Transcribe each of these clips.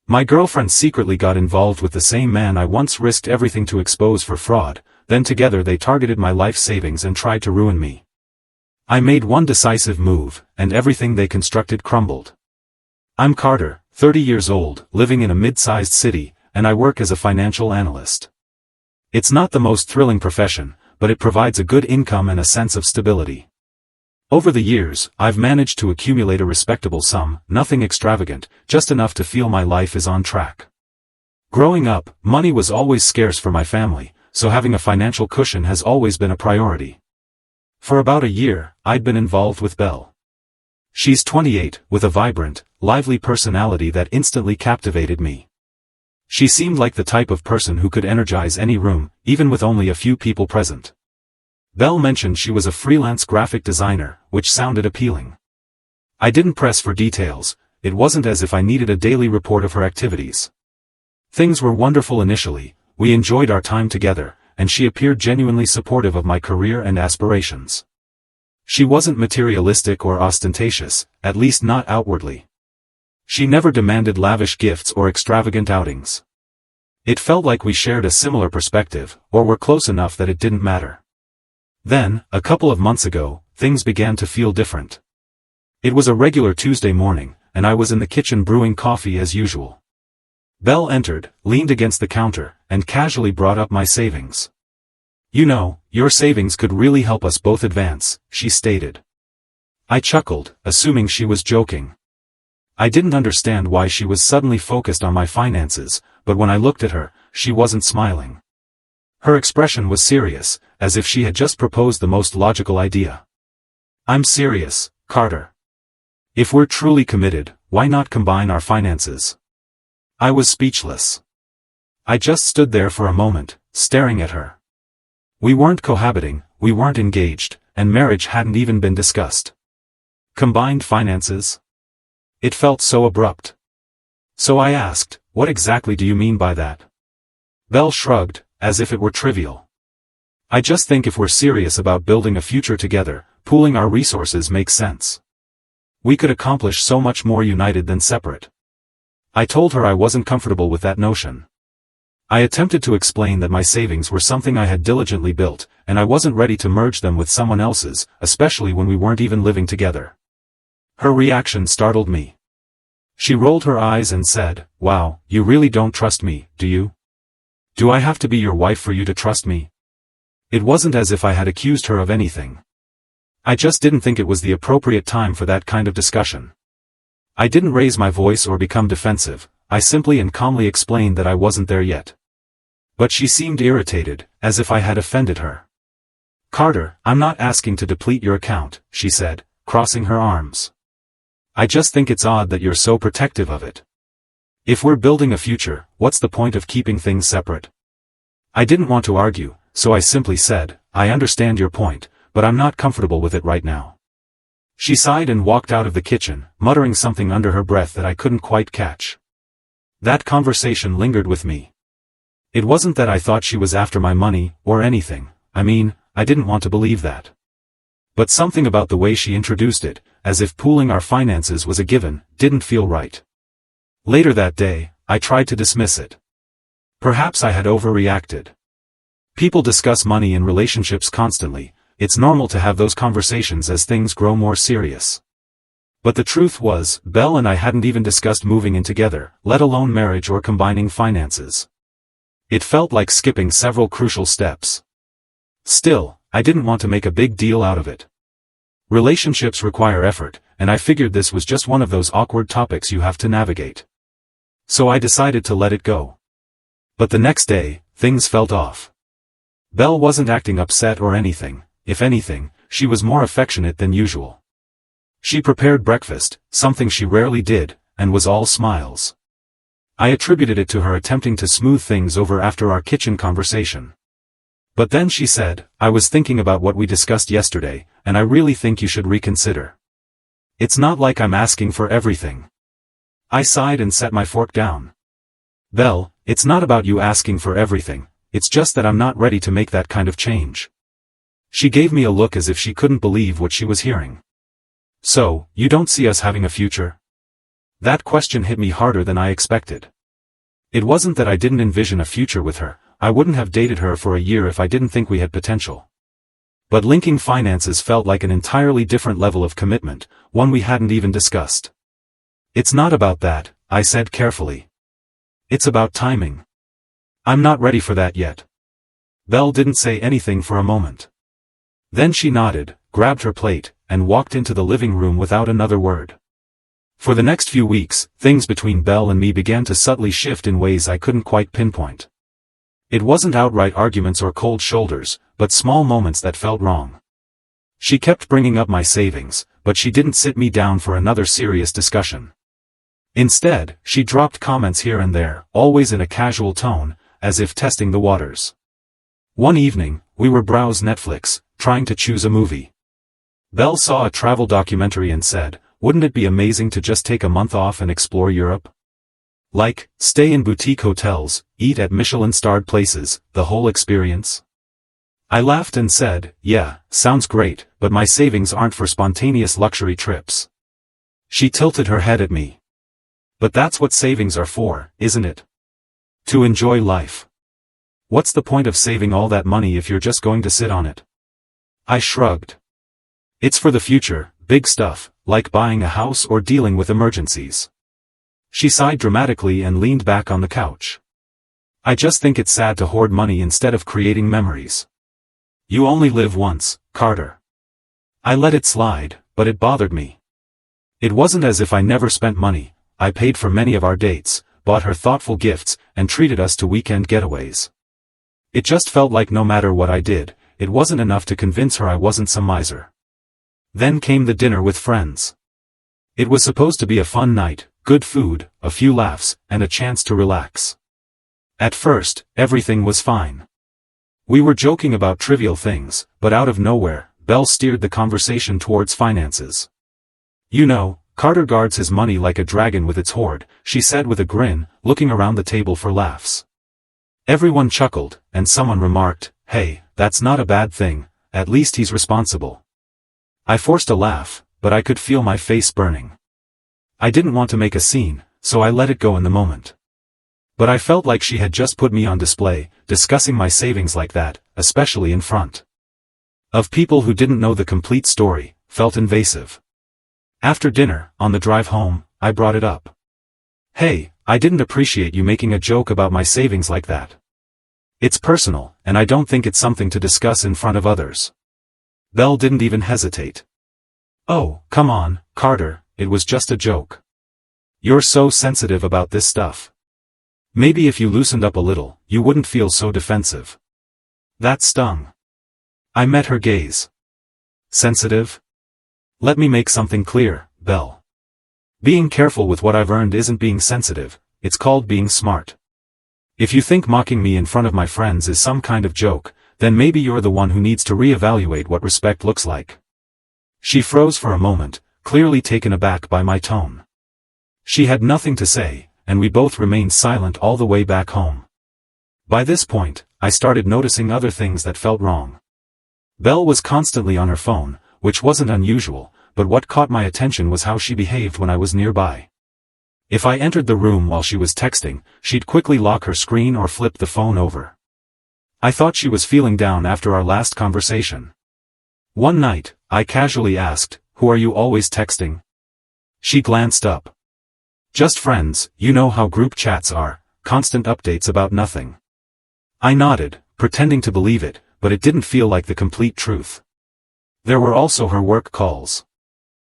My girlfriend secretly got involved with the same man I once risked everything to expose for fraud, then together they targeted my life savings and tried to ruin me. I made one decisive move, and everything they constructed crumbled. I'm Carter, 30 years old, living in a mid-sized city, and I work as a financial analyst. It's not the most thrilling profession, but it provides a good income and a sense of stability. Over the years, I've managed to accumulate a respectable sum, nothing extravagant, just enough to feel my life is on track. Growing up, money was always scarce for my family, so having a financial cushion has always been a priority. For about a year, I'd been involved with Belle. She's 28, with a vibrant, lively personality that instantly captivated me. She seemed like the type of person who could energize any room, even with only a few people present. Belle mentioned she was a freelance graphic designer, which sounded appealing. I didn't press for details, it wasn't as if I needed a daily report of her activities. Things were wonderful initially, we enjoyed our time together, and she appeared genuinely supportive of my career and aspirations. She wasn't materialistic or ostentatious, at least not outwardly. She never demanded lavish gifts or extravagant outings. It felt like we shared a similar perspective, or were close enough that it didn't matter. Then, a couple of months ago, things began to feel different. It was a regular Tuesday morning, and I was in the kitchen brewing coffee as usual. Belle entered, leaned against the counter, and casually brought up my savings. "You know, your savings could really help us both advance," she stated. I chuckled, assuming she was joking. I didn't understand why she was suddenly focused on my finances, but when I looked at her, she wasn't smiling. Her expression was serious, as if she had just proposed the most logical idea. "I'm serious, Carter. If we're truly committed, why not combine our finances?" I was speechless. I just stood there for a moment, staring at her. We weren't cohabiting, we weren't engaged, and marriage hadn't even been discussed. Combined finances? It felt so abrupt. So I asked, "What exactly do you mean by that?" Belle shrugged, as if it were trivial. "I just think if we're serious about building a future together, pooling our resources makes sense. We could accomplish so much more united than separate." I told her I wasn't comfortable with that notion. I attempted to explain that my savings were something I had diligently built, and I wasn't ready to merge them with someone else's, especially when we weren't even living together. Her reaction startled me. She rolled her eyes and said, "Wow, you really don't trust me, do you? Do I have to be your wife for you to trust me?" It wasn't as if I had accused her of anything. I just didn't think it was the appropriate time for that kind of discussion. I didn't raise my voice or become defensive, I simply and calmly explained that I wasn't there yet. But she seemed irritated, as if I had offended her. "Carter, I'm not asking to deplete your account," she said, crossing her arms. "I just think it's odd that you're so protective of it. If we're building a future, what's the point of keeping things separate?" I didn't want to argue, so I simply said, "I understand your point, but I'm not comfortable with it right now." She sighed and walked out of the kitchen, muttering something under her breath that I couldn't quite catch. That conversation lingered with me. It wasn't that I thought she was after my money, or anything, I mean, I didn't want to believe that. But something about the way she introduced it, as if pooling our finances was a given, didn't feel right. Later that day, I tried to dismiss it. Perhaps I had overreacted. People discuss money in relationships constantly. It's normal to have those conversations as things grow more serious. But the truth was, Belle and I hadn't even discussed moving in together, let alone marriage or combining finances. It felt like skipping several crucial steps. Still, I didn't want to make a big deal out of it. Relationships require effort, and I figured this was just one of those awkward topics you have to navigate. So I decided to let it go. But the next day, things felt off. Belle wasn't acting upset or anything. If anything, she was more affectionate than usual. She prepared breakfast, something she rarely did, and was all smiles. I attributed it to her attempting to smooth things over after our kitchen conversation. But then she said, "I was thinking about what we discussed yesterday, and I really think you should reconsider. It's not like I'm asking for everything." I sighed and set my fork down. "Belle, it's not about you asking for everything, it's just that I'm not ready to make that kind of change." She gave me a look as if she couldn't believe what she was hearing. "So, you don't see us having a future?" That question hit me harder than I expected. It wasn't that I didn't envision a future with her. I wouldn't have dated her for a year if I didn't think we had potential. But linking finances felt like an entirely different level of commitment, one we hadn't even discussed. It's not about that, I said carefully. It's about timing. I'm not ready for that yet. Belle didn't say anything for a moment. Then she nodded, grabbed her plate, and walked into the living room without another word. For the next few weeks, things between Belle and me began to subtly shift in ways I couldn't quite pinpoint. It wasn't outright arguments or cold shoulders, but small moments that felt wrong. She kept bringing up my savings, but she didn't sit me down for another serious discussion. Instead, she dropped comments here and there, always in a casual tone, as if testing the waters. One evening, we were browsing Netflix, trying to choose a movie. Belle saw a travel documentary and said, "Wouldn't it be amazing to just take a month off and explore Europe? Like, stay in boutique hotels, eat at Michelin-starred places, the whole experience?" I laughed and said, "Yeah, sounds great, but my savings aren't for spontaneous luxury trips." She tilted her head at me. "But that's what savings are for, isn't it? To enjoy life. What's the point of saving all that money if you're just going to sit on it?" I shrugged. "It's for the future, big stuff, like buying a house or dealing with emergencies." She sighed dramatically and leaned back on the couch. "I just think it's sad to hoard money instead of creating memories. You only live once, Carter." I let it slide, but it bothered me. It wasn't as if I never spent money. I paid for many of our dates, bought her thoughtful gifts, and treated us to weekend getaways. It just felt like no matter what I did, it wasn't enough to convince her I wasn't some miser. Then came the dinner with friends. It was supposed to be a fun night, good food, a few laughs, and a chance to relax. At first, everything was fine. We were joking about trivial things, but out of nowhere, Belle steered the conversation towards finances. "You know, Carter guards his money like a dragon with its hoard," she said with a grin, looking around the table for laughs. Everyone chuckled, and someone remarked, "Hey, that's not a bad thing, at least he's responsible." I forced a laugh, but I could feel my face burning. I didn't want to make a scene, so I let it go in the moment. But I felt like she had just put me on display, discussing my savings like that, especially in front of people who didn't know the complete story, felt invasive. After dinner, on the drive home, I brought it up. "Hey, I didn't appreciate you making a joke about my savings like that. It's personal, and I don't think it's something to discuss in front of others." Belle didn't even hesitate. "Oh, come on, Carter, it was just a joke. You're so sensitive about this stuff. Maybe if you loosened up a little, you wouldn't feel so defensive." That stung. I met her gaze. "Sensitive? Let me make something clear, Belle. Being careful with what I've earned isn't being sensitive, it's called being smart. If you think mocking me in front of my friends is some kind of joke, then maybe you're the one who needs to reevaluate what respect looks like." She froze for a moment, clearly taken aback by my tone. She had nothing to say, and we both remained silent all the way back home. By this point, I started noticing other things that felt wrong. Belle was constantly on her phone, which wasn't unusual, but what caught my attention was how she behaved when I was nearby. If I entered the room while she was texting, she'd quickly lock her screen or flip the phone over. I thought she was feeling down after our last conversation. One night, I casually asked, "Who are you always texting?" She glanced up. "Just friends, you know how group chats are, constant updates about nothing." I nodded, pretending to believe it, but it didn't feel like the complete truth. There were also her work calls.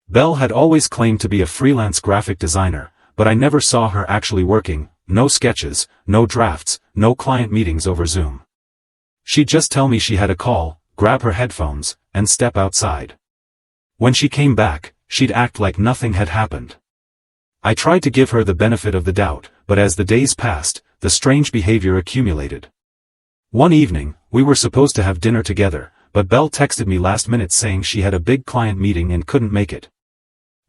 Belle had always claimed to be a freelance graphic designer, but I never saw her actually working, no sketches, no drafts, no client meetings over Zoom. She'd just tell me she had a call, grab her headphones, and step outside. When she came back, she'd act like nothing had happened. I tried to give her the benefit of the doubt, but as the days passed, the strange behavior accumulated. One evening, we were supposed to have dinner together, but Belle texted me last minute saying she had a big client meeting and couldn't make it.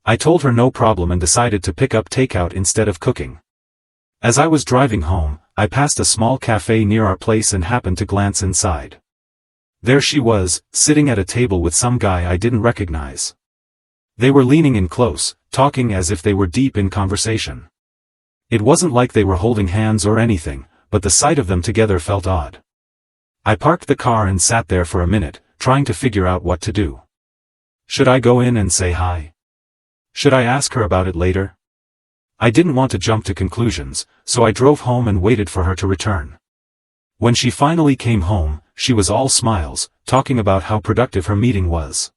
I told her no problem and decided to pick up takeout instead of cooking. As I was driving home, I passed a small cafe near our place and happened to glance inside. There she was, sitting at a table with some guy I didn't recognize. They were leaning in close, talking as if they were deep in conversation. It wasn't like they were holding hands or anything, but the sight of them together felt odd. I parked the car and sat there for a minute, trying to figure out what to do. Should I go in and say hi? Should I ask her about it later? I didn't want to jump to conclusions, so I drove home and waited for her to return. When she finally came home, she was all smiles, talking about how productive her meeting was.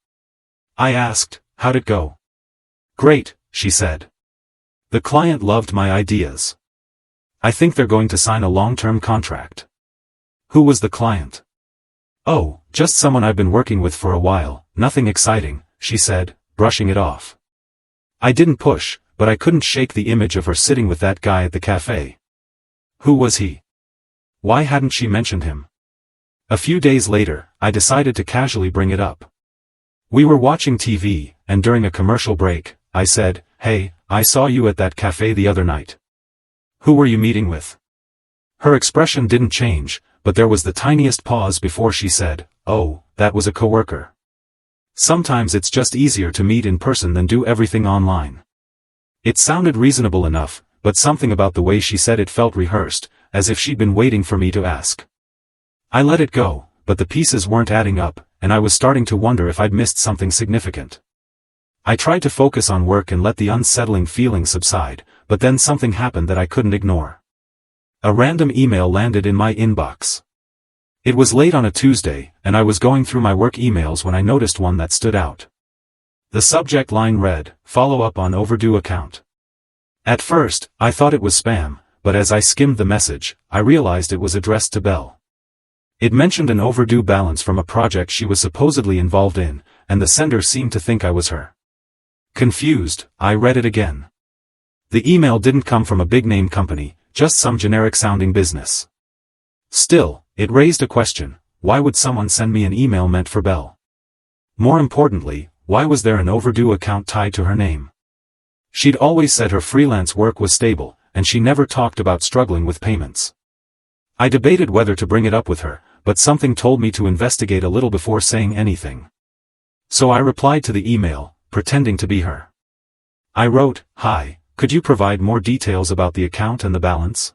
I asked, "How'd it go?" "Great," she said. "The client loved my ideas. I think they're going to sign a long-term contract." "Who was the client?" "Oh, just someone I've been working with for a while, nothing exciting," she said, brushing it off. I didn't push, but I couldn't shake the image of her sitting with that guy at the cafe. Who was he? Why hadn't she mentioned him? A few days later, I decided to casually bring it up. We were watching TV, and during a commercial break, I said, "Hey, I saw you at that cafe the other night. Who were you meeting with?" Her expression didn't change, but there was the tiniest pause before she said, "Oh, that was a coworker." Sometimes it's just easier to meet in person than do everything online. It sounded reasonable enough, but something about the way she said it felt rehearsed, as if she'd been waiting for me to ask. I let it go, but the pieces weren't adding up, and I was starting to wonder if I'd missed something significant. I tried to focus on work and let the unsettling feeling subside, but then something happened that I couldn't ignore. A random email landed in my inbox. It was late on a Tuesday, and I was going through my work emails when I noticed one that stood out. The subject line read, "Follow-up on overdue account." At first, I thought it was spam, but as I skimmed the message, I realized it was addressed to Belle. It mentioned an overdue balance from a project she was supposedly involved in, and the sender seemed to think I was her. Confused, I read it again. The email didn't come from a big-name company, just some generic-sounding business. Still, it raised a question: why would someone send me an email meant for Belle? More importantly, why was there an overdue account tied to her name? She'd always said her freelance work was stable, and she never talked about struggling with payments. I debated whether to bring it up with her, but something told me to investigate a little before saying anything. So I replied to the email, pretending to be her. I wrote, "Hi, could you provide more details about the account and the balance?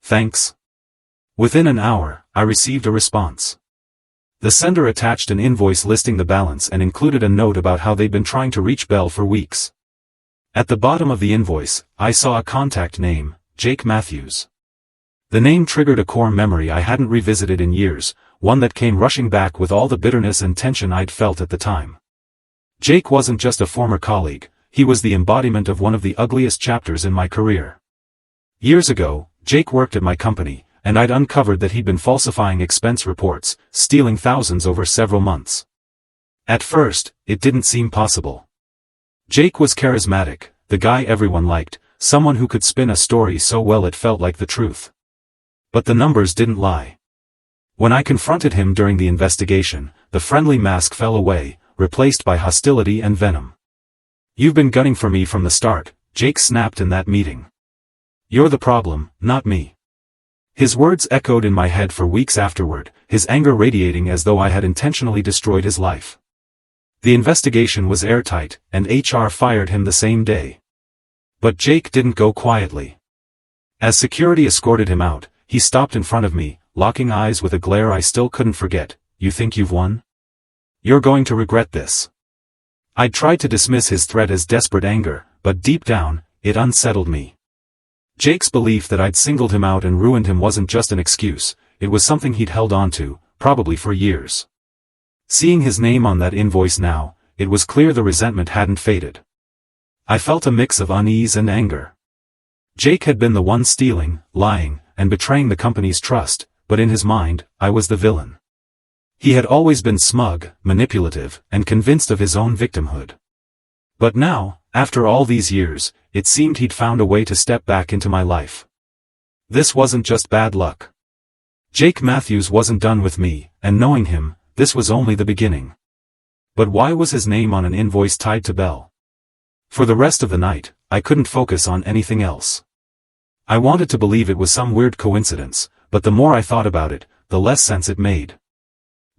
Thanks." Within an hour, I received a response. The sender attached an invoice listing the balance and included a note about how they'd been trying to reach Belle for weeks. At the bottom of the invoice, I saw a contact name, Jake Matthews. The name triggered a core memory I hadn't revisited in years, one that came rushing back with all the bitterness and tension I'd felt at the time. Jake wasn't just a former colleague, he was the embodiment of one of the ugliest chapters in my career. Years ago, Jake worked at my company, and I'd uncovered that he'd been falsifying expense reports, stealing thousands over several months. At first, it didn't seem possible. Jake was charismatic, the guy everyone liked, someone who could spin a story so well it felt like the truth. But the numbers didn't lie. When I confronted him during the investigation, the friendly mask fell away, replaced by hostility and venom. "You've been gunning for me from the start," Jake snapped in that meeting. "You're the problem, not me." His words echoed in my head for weeks afterward, his anger radiating as though I had intentionally destroyed his life. The investigation was airtight, and HR fired him the same day. But Jake didn't go quietly. As security escorted him out, he stopped in front of me, locking eyes with a glare I still couldn't forget. "You think you've won? You're going to regret this." I'd tried to dismiss his threat as desperate anger, but deep down, it unsettled me. Jake's belief that I'd singled him out and ruined him wasn't just an excuse, it was something he'd held on to, probably for years. Seeing his name on that invoice now, it was clear the resentment hadn't faded. I felt a mix of unease and anger. Jake had been the one stealing, lying, and betraying the company's trust, but in his mind, I was the villain. He had always been smug, manipulative, and convinced of his own victimhood. But now, after all these years, it seemed he'd found a way to step back into my life. This wasn't just bad luck. Jake Matthews wasn't done with me, and knowing him, this was only the beginning. But why was his name on an invoice tied to Belle? For the rest of the night, I couldn't focus on anything else. I wanted to believe it was some weird coincidence, but the more I thought about it, the less sense it made.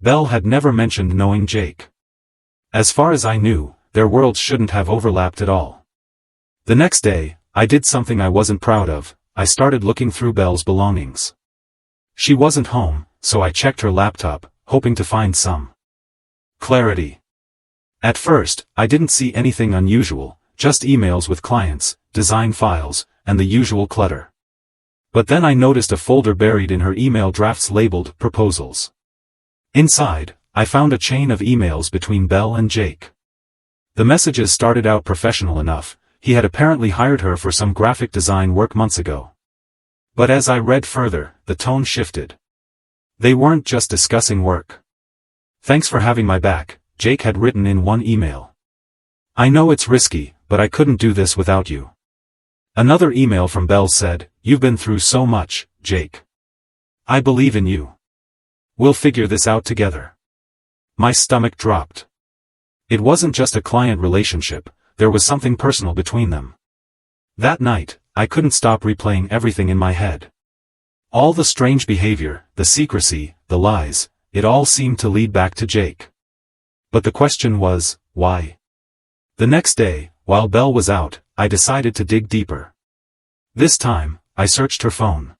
Belle had never mentioned knowing Jake. As far as I knew, their worlds shouldn't have overlapped at all. The next day, I did something I wasn't proud of. I started looking through Belle's belongings. She wasn't home, so I checked her laptop, hoping to find some clarity. At first, I didn't see anything unusual, just emails with clients, design files, and the usual clutter. But then I noticed a folder buried in her email drafts labeled Proposals. Inside, I found a chain of emails between Belle and Jake. The messages started out professional enough. He had apparently hired her for some graphic design work months ago. But as I read further, the tone shifted. They weren't just discussing work. "Thanks for having my back," Jake had written in one email. "I know it's risky, but I couldn't do this without you." Another email from Belle said, "You've been through so much, Jake. I believe in you. We'll figure this out together." My stomach dropped. It wasn't just a client relationship, there was something personal between them. That night, I couldn't stop replaying everything in my head. All the strange behavior, the secrecy, the lies, it all seemed to lead back to Jake. But the question was, why? The next day, while Belle was out, I decided to dig deeper. This time, I searched her phone.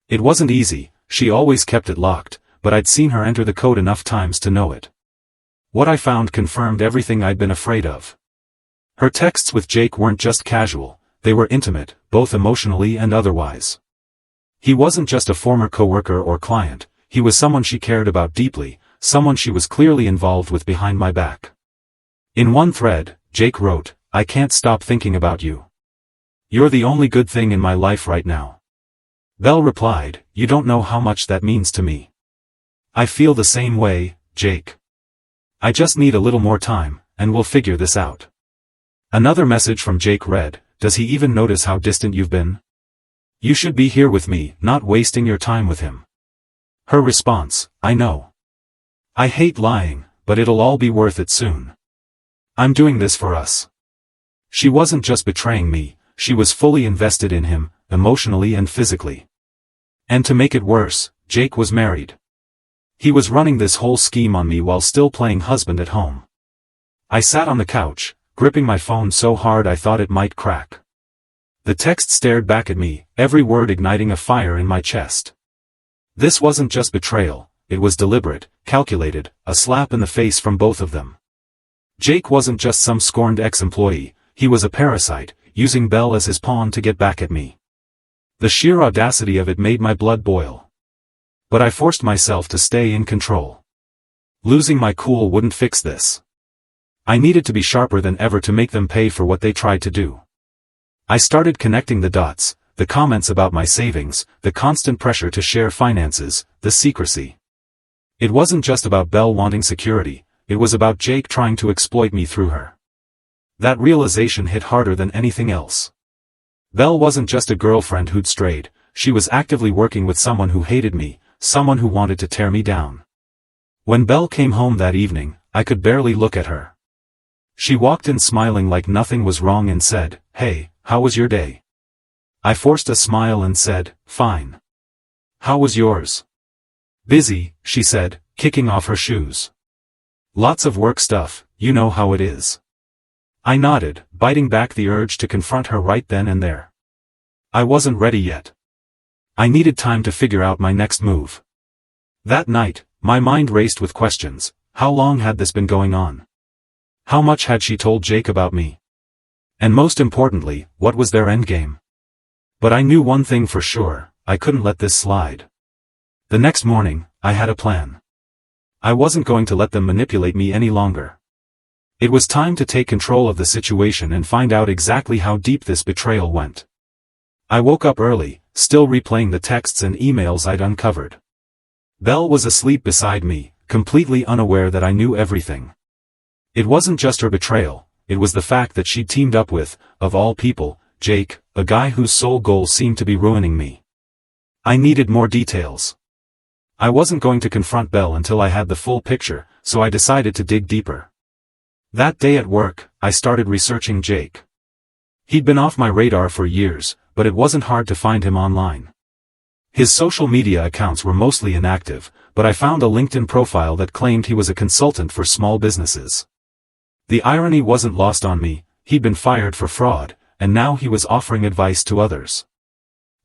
It wasn't easy, she always kept it locked, but I'd seen her enter the code enough times to know it. What I found confirmed everything I'd been afraid of. Her texts with Jake weren't just casual, they were intimate, both emotionally and otherwise. He wasn't just a former coworker or client, he was someone she cared about deeply, someone she was clearly involved with behind my back. In one thread, Jake wrote, "I can't stop thinking about you. You're the only good thing in my life right now." Belle replied, "You don't know how much that means to me. I feel the same way, Jake. I just need a little more time, and we'll figure this out." Another message from Jake read, "Does he even notice how distant you've been? You should be here with me, not wasting your time with him." Her response, "I know. I hate lying, but it'll all be worth it soon. I'm doing this for us." She wasn't just betraying me, she was fully invested in him, emotionally and physically. And to make it worse, Jake was married. He was running this whole scheme on me while still playing husband at home. I sat on the couch, gripping my phone so hard I thought it might crack. The text stared back at me, every word igniting a fire in my chest. This wasn't just betrayal, it was deliberate, calculated, a slap in the face from both of them. Jake wasn't just some scorned ex-employee, he was a parasite, using Belle as his pawn to get back at me. The sheer audacity of it made my blood boil. But I forced myself to stay in control. Losing my cool wouldn't fix this. I needed to be sharper than ever to make them pay for what they tried to do. I started connecting the dots, the comments about my savings, the constant pressure to share finances, the secrecy. It wasn't just about Belle wanting security, it was about Jake trying to exploit me through her. That realization hit harder than anything else. Belle wasn't just a girlfriend who'd strayed, she was actively working with someone who hated me, someone who wanted to tear me down. When Belle came home that evening, I could barely look at her. She walked in smiling like nothing was wrong and said, "Hey, how was your day?" I forced a smile and said, "Fine. How was yours?" "Busy," she said, kicking off her shoes. "Lots of work stuff, you know how it is." I nodded, biting back the urge to confront her right then and there. I wasn't ready yet. I needed time to figure out my next move. That night, my mind raced with questions. How long had this been going on? How much had she told Jake about me? And most importantly, what was their endgame? But I knew one thing for sure, I couldn't let this slide. The next morning, I had a plan. I wasn't going to let them manipulate me any longer. It was time to take control of the situation and find out exactly how deep this betrayal went. I woke up early, still replaying the texts and emails I'd uncovered. Belle was asleep beside me, completely unaware that I knew everything. It wasn't just her betrayal, it was the fact that she'd teamed up with, of all people, Jake, a guy whose sole goal seemed to be ruining me. I needed more details. I wasn't going to confront Belle until I had the full picture, so I decided to dig deeper. That day at work, I started researching Jake. He'd been off my radar for years, but it wasn't hard to find him online. His social media accounts were mostly inactive, but I found a LinkedIn profile that claimed he was a consultant for small businesses. The irony wasn't lost on me, he'd been fired for fraud, and now he was offering advice to others.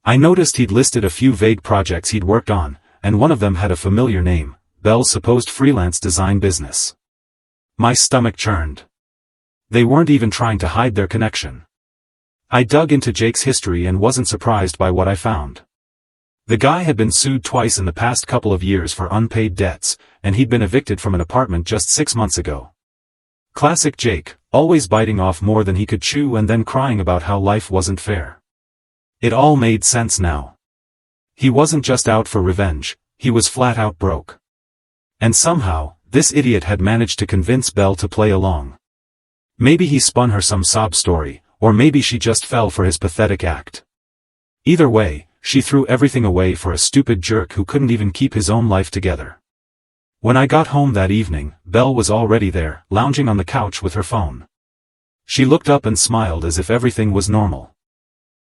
I noticed he'd listed a few vague projects he'd worked on, and one of them had a familiar name, Belle's supposed freelance design business. My stomach churned. They weren't even trying to hide their connection. I dug into Jake's history and wasn't surprised by what I found. The guy had been sued twice in the past couple of years for unpaid debts, and he'd been evicted from an apartment just 6 months ago. Classic Jake, always biting off more than he could chew and then crying about how life wasn't fair. It all made sense now. He wasn't just out for revenge, he was flat out broke. And somehow, this idiot had managed to convince Belle to play along. Maybe he spun her some sob story, or maybe she just fell for his pathetic act. Either way, she threw everything away for a stupid jerk who couldn't even keep his own life together. When I got home that evening, Belle was already there, lounging on the couch with her phone. She looked up and smiled as if everything was normal.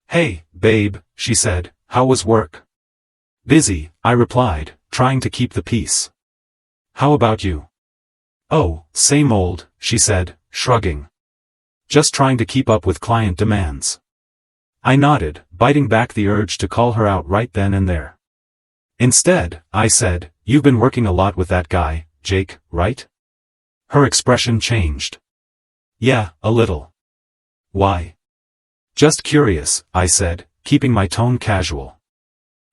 "Hey, babe," she said, "how was work?" "Busy," I replied, trying to keep the peace. "How about you?" "Oh, same old," she said, shrugging. "Just trying to keep up with client demands." I nodded, biting back the urge to call her out right then and there. "Instead," I said, "you've been working a lot with that guy, Jake, right?" Her expression changed. "Yeah, a little." "Why?" "Just curious," I said, keeping my tone casual.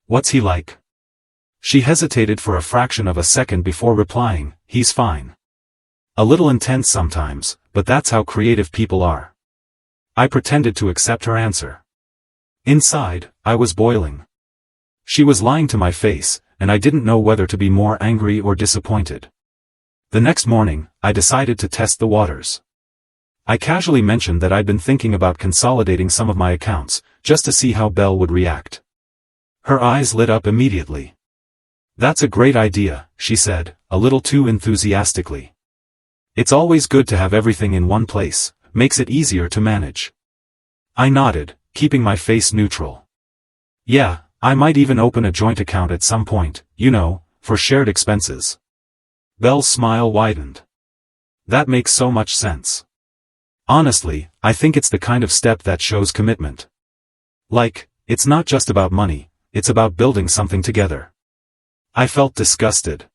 "What's he like?" She hesitated for a fraction of a second before replying, "He's fine. A little intense sometimes, but that's how creative people are." I pretended to accept her answer. Inside, I was boiling. She was lying to my face, and I didn't know whether to be more angry or disappointed. The next morning, I decided to test the waters. I casually mentioned that I'd been thinking about consolidating some of my accounts, just to see how Belle would react. Her eyes lit up immediately. "That's a great idea," she said, a little too enthusiastically. "It's always good to have everything in one place, makes it easier to manage." I nodded, keeping my face neutral. "Yeah, I might even open a joint account at some point, you know, for shared expenses." Belle's smile widened. "That makes so much sense. Honestly, I think it's the kind of step that shows commitment. Like, it's not just about money, it's about building something together." I felt disgusted.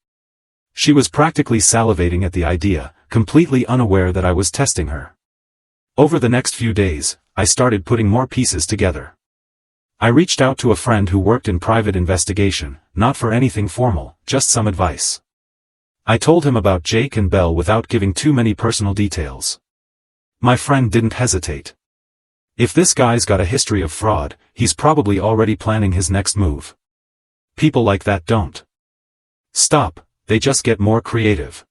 She was practically salivating at the idea, completely unaware that I was testing her. Over the next few days, I started putting more pieces together. I reached out to a friend who worked in private investigation, not for anything formal, just some advice. I told him about Jake and Belle without giving too many personal details. My friend didn't hesitate. "If this guy's got a history of fraud, he's probably already planning his next move. People like that don't stop, they just get more creative."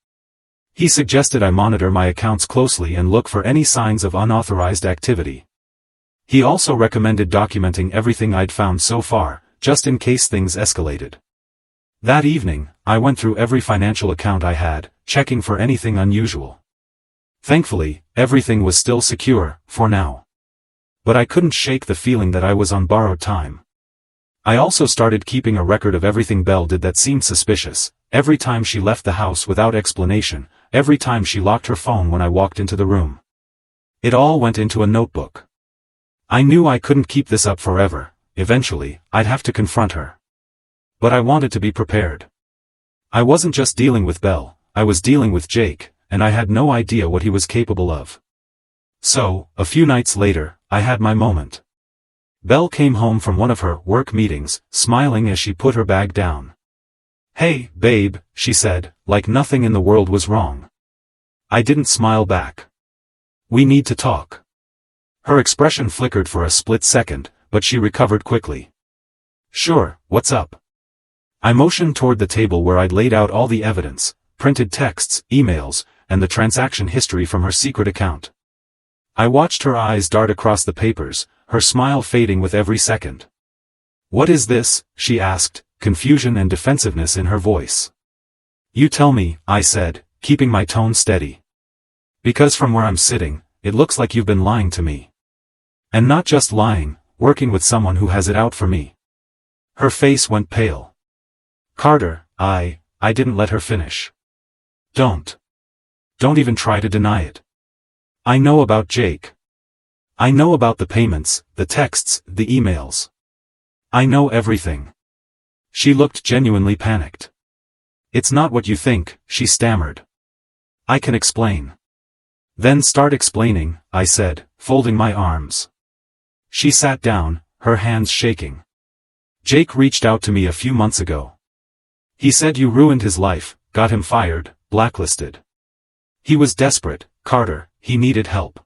He suggested I monitor my accounts closely and look for any signs of unauthorized activity. He also recommended documenting everything I'd found so far, just in case things escalated. That evening, I went through every financial account I had, checking for anything unusual. Thankfully, everything was still secure, for now. But I couldn't shake the feeling that I was on borrowed time. I also started keeping a record of everything Belle did that seemed suspicious, every time she left the house without explanation, every time she locked her phone when I walked into the room. It all went into a notebook. I knew I couldn't keep this up forever, eventually, I'd have to confront her. But I wanted to be prepared. I wasn't just dealing with Belle, I was dealing with Jake, and I had no idea what he was capable of. So, a few nights later, I had my moment. Belle came home from one of her work meetings, smiling as she put her bag down. "Hey, babe," she said, like nothing in the world was wrong. I didn't smile back. "We need to talk." Her expression flickered for a split second, but she recovered quickly. "Sure, what's up?" I motioned toward the table where I'd laid out all the evidence, printed texts, emails, and the transaction history from her secret account. I watched her eyes dart across the papers, her smile fading with every second. "What is this?" she asked, confusion and defensiveness in her voice. "You tell me," I said, keeping my tone steady. "Because from where I'm sitting, it looks like you've been lying to me. And not just lying, working with someone who has it out for me." Her face went pale. "Carter, I didn't let her finish. Don't even try to deny it. I know about Jake." I know about the payments, the texts, the emails. I know everything. She looked genuinely panicked. It's not what you think, she stammered. I can explain. Then start explaining, I said, folding my arms. She sat down, her hands shaking. Jake reached out to me a few months ago. He said you ruined his life, got him fired, blacklisted. He was desperate, Carter, he needed help.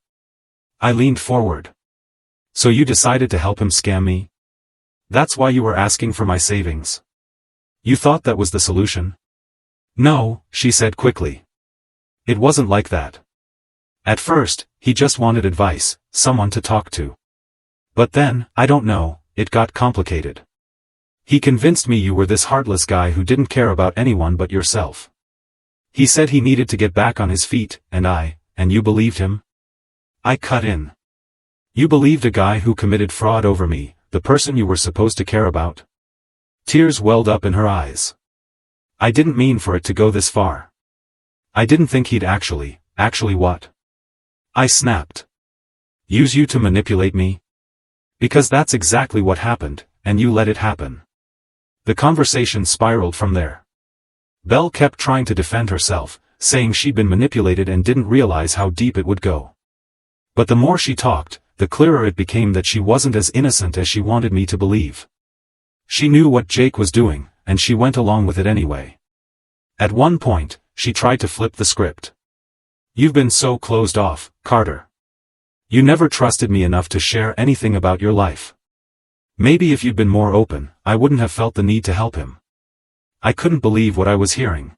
I leaned forward. So you decided to help him scam me? That's why you were asking for my savings? You thought that was the solution? No, she said quickly. It wasn't like that. At first, he just wanted advice, someone to talk to. But then, I don't know, it got complicated. He convinced me you were this heartless guy who didn't care about anyone but yourself. He said he needed to get back on his feet, and you believed him? I cut in. You believed a guy who committed fraud over me, the person you were supposed to care about? Tears welled up in her eyes. I didn't mean for it to go this far. I didn't think he'd actually what? I snapped. Use you to manipulate me? Because that's exactly what happened, and you let it happen. The conversation spiraled from there. Belle kept trying to defend herself, saying she'd been manipulated and didn't realize how deep it would go. But the more she talked, the clearer it became that she wasn't as innocent as she wanted me to believe. She knew what Jake was doing, and she went along with it anyway. At one point, she tried to flip the script. You've been so closed off, Carter. You never trusted me enough to share anything about your life. Maybe if you'd been more open, I wouldn't have felt the need to help him. I couldn't believe what I was hearing.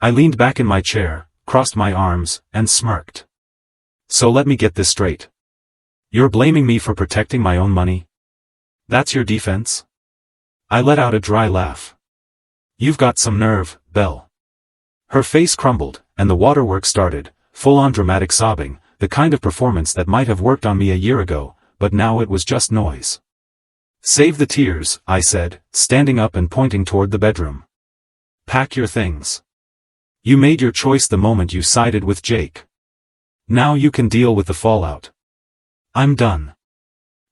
I leaned back in my chair, crossed my arms, and smirked. So let me get this straight. You're blaming me for protecting my own money? That's your defense? I let out a dry laugh. You've got some nerve, Belle. Her face crumbled, and the waterworks started, full-on dramatic sobbing, the kind of performance that might have worked on me a year ago, but now it was just noise. Save the tears, I said, standing up and pointing toward the bedroom. Pack your things. You made your choice the moment you sided with Jake. Now you can deal with the fallout. I'm done.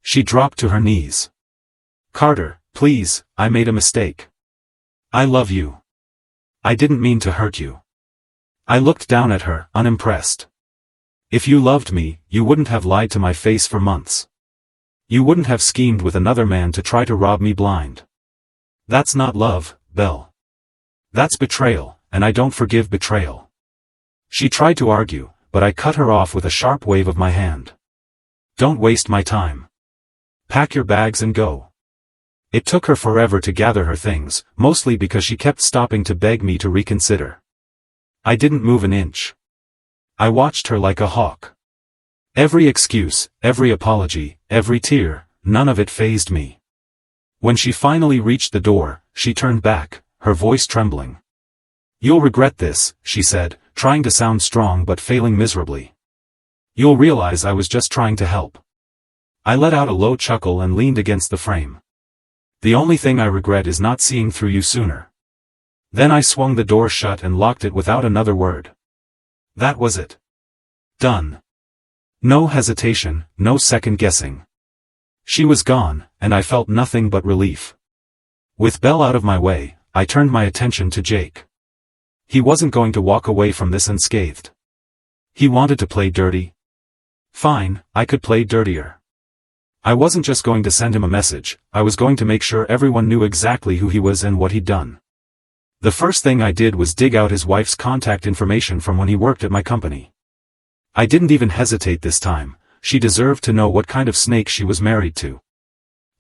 She dropped to her knees. Carter, please, I made a mistake. I love you. I didn't mean to hurt you. I looked down at her, unimpressed. If you loved me, you wouldn't have lied to my face for months. You wouldn't have schemed with another man to try to rob me blind. That's not love, Belle. That's betrayal, and I don't forgive betrayal. She tried to argue, but I cut her off with a sharp wave of my hand. Don't waste my time. Pack your bags and go. It took her forever to gather her things, mostly because she kept stopping to beg me to reconsider. I didn't move an inch. I watched her like a hawk. Every excuse, every apology, every tear, none of it fazed me. When she finally reached the door, she turned back, her voice trembling. You'll regret this, she said, trying to sound strong but failing miserably. You'll realize I was just trying to help. I let out a low chuckle and leaned against the frame. The only thing I regret is not seeing through you sooner. Then I swung the door shut and locked it without another word. That was it. Done. No hesitation, no second guessing. She was gone, and I felt nothing but relief. With Belle out of my way, I turned my attention to Jake. He wasn't going to walk away from this unscathed. He wanted to play dirty. Fine, I could play dirtier. I wasn't just going to send him a message, I was going to make sure everyone knew exactly who he was and what he'd done. The first thing I did was dig out his wife's contact information from when he worked at my company. I didn't even hesitate this time, she deserved to know what kind of snake she was married to.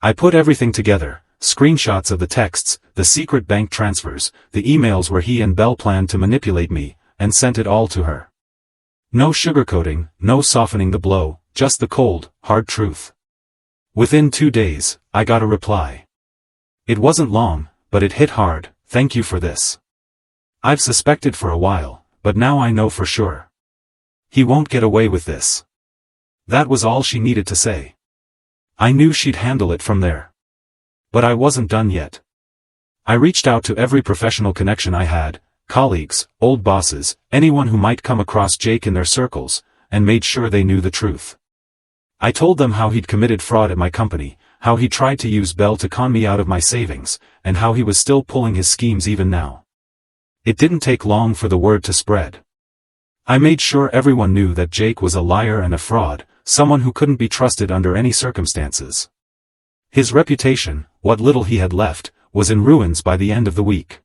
I put everything together, screenshots of the texts, the secret bank transfers, the emails where he and Belle planned to manipulate me, and sent it all to her. No sugarcoating, no softening the blow, just the cold, hard truth. Within 2 days, I got a reply. It wasn't long, but it hit hard. Thank you for this. I've suspected for a while, but now I know for sure. He won't get away with this. That was all she needed to say. I knew she'd handle it from there. But I wasn't done yet. I reached out to every professional connection I had, colleagues, old bosses, anyone who might come across Jake in their circles, and made sure they knew the truth. I told them how he'd committed fraud at my company, how he tried to use Belle to con me out of my savings, and how he was still pulling his schemes even now. It didn't take long for the word to spread. I made sure everyone knew that Jake was a liar and a fraud, someone who couldn't be trusted under any circumstances. His reputation, what little he had left, was in ruins by the end of the week.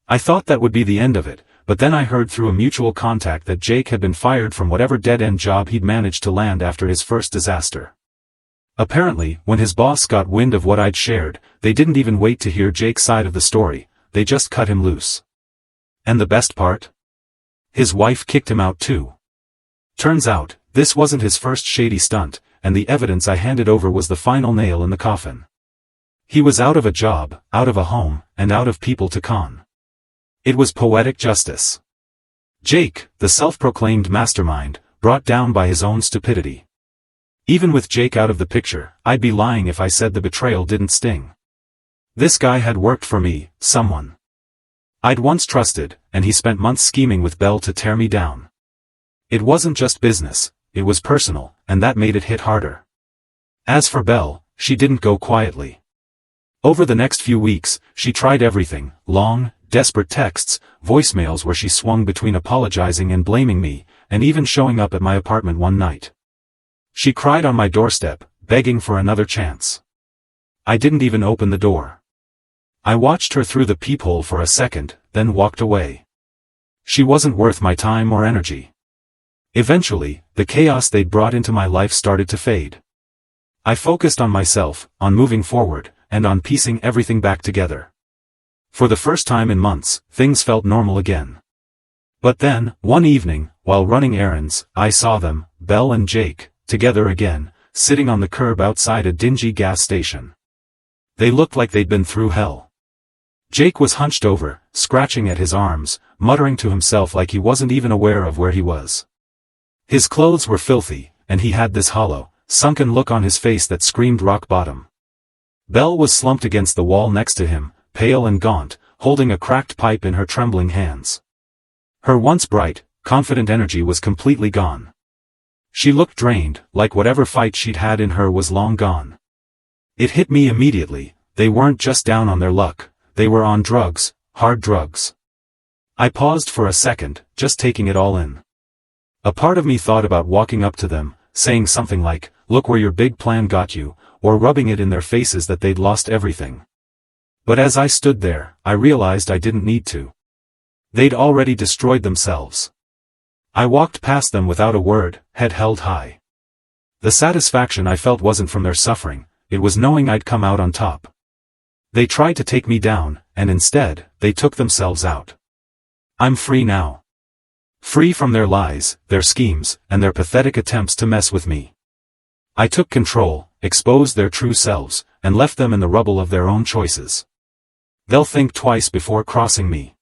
I thought that would be the end of it, but then I heard through a mutual contact that Jake had been fired from whatever dead-end job he'd managed to land after his first disaster. Apparently, when his boss got wind of what I'd shared, they didn't even wait to hear Jake's side of the story, they just cut him loose. And the best part? His wife kicked him out too. Turns out, this wasn't his first shady stunt, and the evidence I handed over was the final nail in the coffin. He was out of a job, out of a home, and out of people to con. It was poetic justice. Jake, the self-proclaimed mastermind, brought down by his own stupidity. Even with Jake out of the picture, I'd be lying if I said the betrayal didn't sting. This guy had worked for me, someone I'd once trusted, and he spent months scheming with Belle to tear me down. It wasn't just business, it was personal, and that made it hit harder. As for Belle, she didn't go quietly. Over the next few weeks, she tried everything, long, desperate texts, voicemails where she swung between apologizing and blaming me, and even showing up at my apartment one night. She cried on my doorstep, begging for another chance. I didn't even open the door. I watched her through the peephole for a second, then walked away. She wasn't worth my time or energy. Eventually, the chaos they'd brought into my life started to fade. I focused on myself, on moving forward, and on piecing everything back together. For the first time in months, things felt normal again. But then, one evening, while running errands, I saw them, Belle and Jake, together again, sitting on the curb outside a dingy gas station. They looked like they'd been through hell. Jake was hunched over, scratching at his arms, muttering to himself like he wasn't even aware of where he was. His clothes were filthy, and he had this hollow, sunken look on his face that screamed rock bottom. Belle was slumped against the wall next to him, pale and gaunt, holding a cracked pipe in her trembling hands. Her once bright, confident energy was completely gone. She looked drained, like whatever fight she'd had in her was long gone. It hit me immediately, they weren't just down on their luck. They were on drugs, hard drugs. I paused for a second, just taking it all in. A part of me thought about walking up to them, saying something like, "Look where your big plan got you," or rubbing it in their faces that they'd lost everything. But as I stood there, I realized I didn't need to. They'd already destroyed themselves. I walked past them without a word, head held high. The satisfaction I felt wasn't from their suffering, it was knowing I'd come out on top. They tried to take me down, and instead, they took themselves out. I'm free now. Free from their lies, their schemes, and their pathetic attempts to mess with me. I took control, exposed their true selves, and left them in the rubble of their own choices. They'll think twice before crossing me.